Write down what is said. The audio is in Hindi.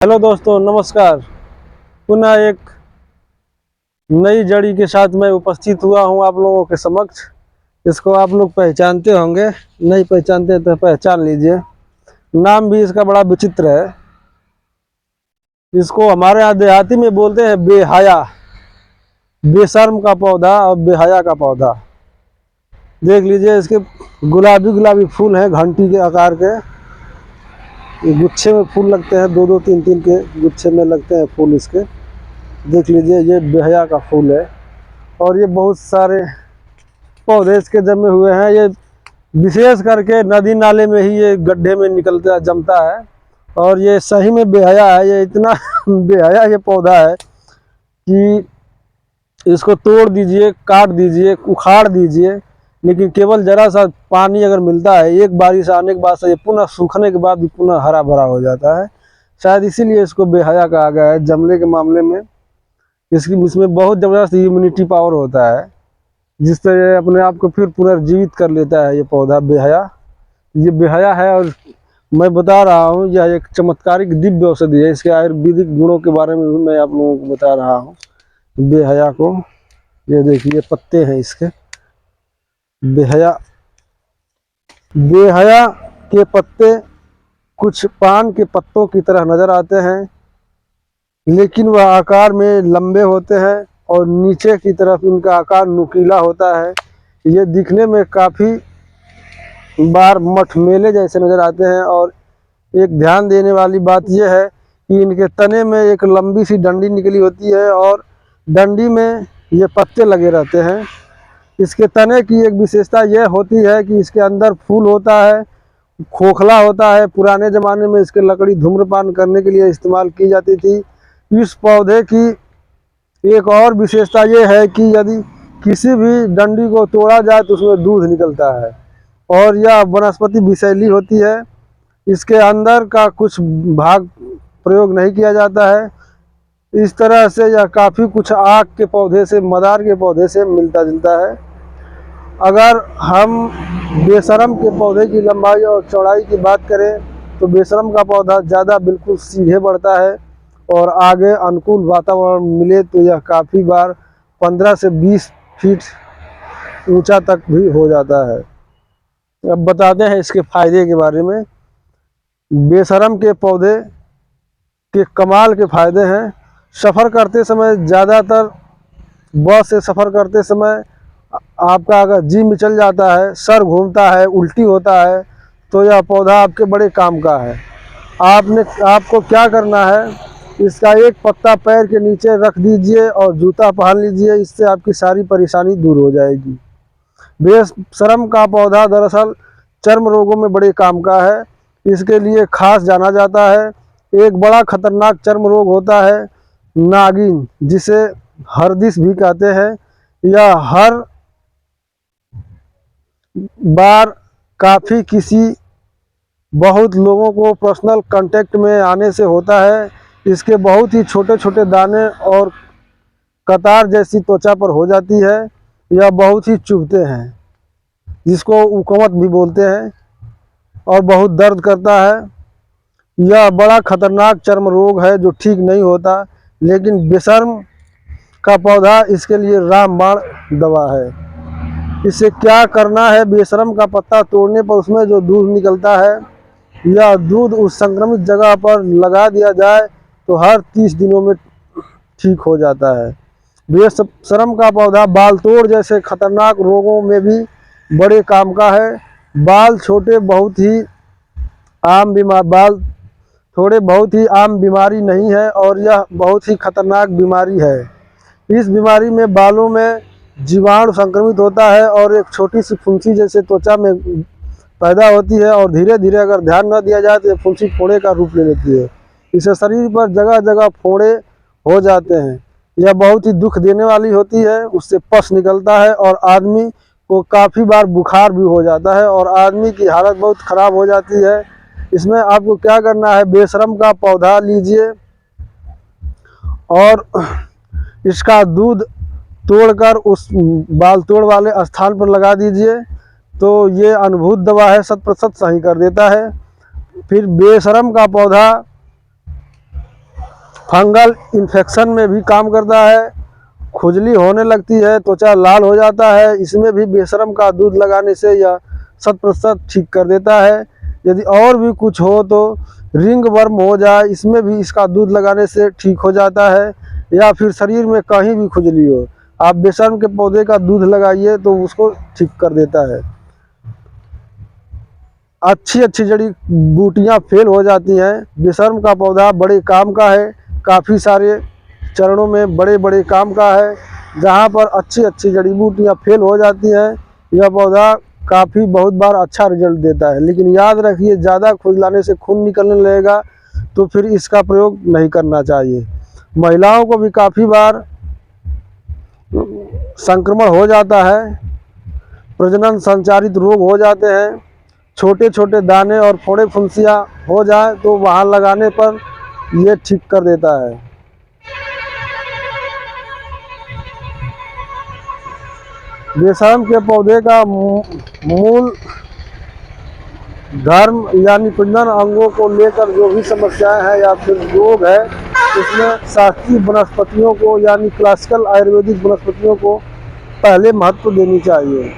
हेलो दोस्तों, नमस्कार। पुनः एक नई जड़ी के साथ मैं उपस्थित हुआ हूं आप लोगों के समक्ष। इसको आप लोग पहचानते होंगे, नहीं पहचानते तो पहचान लीजिए। नाम भी इसका बड़ा विचित्र है। इसको हमारे यहाँ देहाती में बोलते हैं बेहया, बेशर्म का पौधा और बेहया का पौधा। देख लीजिए, इसके गुलाबी गुलाबी फूल हैं, घंटी के आकार के। ये गुच्छे में फूल लगते हैं, दो दो तीन तीन के गुच्छे में लगते हैं फूल इसके। देख लीजिए, ये बेहया का फूल है। और ये बहुत सारे पौधे इसके जमे हुए हैं। ये विशेष करके नदी नाले में ही ये गड्ढे में निकलता जमता है। और ये सही में बेहया है। ये इतना बेहया ये पौधा है कि इसको तोड़ दीजिए, काट दीजिए, उखाड़ दीजिए, लेकिन केवल जरा सा पानी अगर मिलता है, एक बारिश आने के बाद से ये पुनः सूखने के बाद भी पुनः हरा भरा हो जाता है। शायद इसीलिए इसको बेहया कहा गया है। जमने के मामले में इसमें बहुत ज़बरदस्त इम्यूनिटी पावर होता है, जिससे ये अपने आप को फिर पुनर्जीवित कर लेता है। ये पौधा बेहया, ये बेहया है। और मैं बता रहा हूँ, यह एक चमत्कारिक दिव्य औषधि है। इसके आयुर्वेदिक गुणों के बारे में भी मैं आप लोगों को बता रहा हूँ बेहया को। ये देखिए, पत्ते हैं इसके। बेहया बेहया के पत्ते कुछ पान के पत्तों की तरह नजर आते हैं, लेकिन वह आकार में लंबे होते हैं और नीचे की तरफ इनका आकार नुकीला होता है। ये दिखने में काफ़ी बार मठमेले जैसे नज़र आते हैं। और एक ध्यान देने वाली बात यह है कि इनके तने में एक लंबी सी डंडी निकली होती है और डंडी में ये पत्ते लगे रहते हैं। इसके तने की एक विशेषता यह होती है कि इसके अंदर फूल होता है, खोखला होता है। पुराने ज़माने में इसके लकड़ी धूम्रपान करने के लिए इस्तेमाल की जाती थी। इस पौधे की एक और विशेषता ये है कि यदि किसी भी डंडी को तोड़ा जाए तो उसमें दूध निकलता है। और यह वनस्पति विषैली होती है। इसके अंदर का कुछ भाग प्रयोग नहीं किया जाता है। इस तरह से यह काफ़ी कुछ आक के पौधे से, मदार के पौधे से मिलता जुलता है। अगर हम बेशरम के पौधे की लंबाई और चौड़ाई की बात करें तो बेशरम का पौधा ज़्यादा बिल्कुल सीधे बढ़ता है। और आगे अनुकूल वातावरण मिले तो यह काफ़ी बार 15 से 20 फीट ऊंचा तक भी हो जाता है। अब बताते हैं इसके फायदे के बारे में। बेशरम के पौधे के कमाल के फायदे हैं। सफ़र करते समय, ज़्यादातर बस से सफ़र करते समय आपका अगर जी मिचल जाता है, सर घूमता है, उल्टी होता है, तो यह पौधा आपके बड़े काम का है। आपको क्या करना है, इसका एक पत्ता पैर के नीचे रख दीजिए और जूता पहन लीजिए। इससे आपकी सारी परेशानी दूर हो जाएगी। बेशरम का पौधा दरअसल चर्म रोगों में बड़े काम का है। इसके लिए खास जाना जाता है। एक बड़ा खतरनाक चर्म रोग होता है नागिन, जिसे हरदिस भी कहते हैं। यह हर बार काफ़ी किसी बहुत लोगों को पर्सनल कांटेक्ट में आने से होता है। इसके बहुत ही छोटे छोटे दाने और कतार जैसी त्वचा पर हो जाती है। यह बहुत ही चुभते हैं, जिसको उकमत भी बोलते हैं, और बहुत दर्द करता है। यह बड़ा खतरनाक चर्म रोग है जो ठीक नहीं होता, लेकिन बेशर्म का पौधा इसके लिए रामबाण दवा है। इसे क्या करना है, बेशर्म का पत्ता तोड़ने पर उसमें जो दूध निकलता है, यह दूध उस संक्रमित जगह पर लगा दिया जाए तो हर 30 दिनों में ठीक हो जाता है। बेशर्म का पौधा बाल तोड़ जैसे खतरनाक रोगों में भी बड़े काम का है। बाल थोड़े बहुत ही आम बीमारी नहीं है, और यह बहुत ही खतरनाक बीमारी है। इस बीमारी में बालों में जीवाणु संक्रमित होता है और एक छोटी सी फुंसी जैसे त्वचा में पैदा होती है। और धीरे धीरे अगर ध्यान न दिया जाए तो ये फुंसी फोड़े का रूप ले लेती है। इससे शरीर पर जगह जगह फोड़े हो जाते हैं। यह बहुत ही दुख देने वाली होती है। उससे पस निकलता है और आदमी को काफ़ी बार बुखार भी हो जाता है और आदमी की हालत बहुत ख़राब हो जाती है। इसमें आपको क्या करना है, बेशर्म का पौधा लीजिए और इसका दूध तोड़कर उस बाल तोड़ वाले स्थान पर लगा दीजिए, तो ये अनुभूत दवा है, 100% सही कर देता है। फिर बेशर्म का पौधा फंगल इन्फेक्शन में भी काम करता है। खुजली होने लगती है, त्वचा लाल हो जाता है, इसमें भी बेशरम का दूध लगाने से यह 100% ठीक कर देता है। यदि और भी कुछ हो तो रिंग वर्म हो जाए, इसमें भी इसका दूध लगाने से ठीक हो जाता है। या फिर शरीर में कहीं भी खुजली हो, आप बेशरम के पौधे का दूध लगाइए तो उसको ठीक कर देता है। अच्छी अच्छी जड़ी बूटियाँ फेल हो जाती हैं। बेशरम का पौधा बड़े काम का है, काफ़ी सारे चरणों में बड़े बड़े काम का है। जहाँ पर अच्छी अच्छी जड़ी बूटियाँ फेल हो जाती हैं, यह पौधा काफ़ी बहुत बार अच्छा रिजल्ट देता है। लेकिन याद रखिए, ज़्यादा खुजलाने से खून निकलने लगेगा तो फिर इसका प्रयोग नहीं करना चाहिए। महिलाओं को भी काफ़ी बार संक्रमण हो जाता है, प्रजनन संचारित रोग हो जाते हैं। छोटे छोटे दाने और फोड़े फुंसियाँ हो जाए तो वहाँ लगाने पर ये ठीक कर देता है। बेशरम के पौधे का मूल धर्म यानी प्रजनन अंगों को लेकर जो भी समस्याएं हैं या फिर रोग है, उसमें शास्त्रीय वनस्पतियों को यानी क्लासिकल आयुर्वेदिक वनस्पतियों को पहले महत्व देनी चाहिए।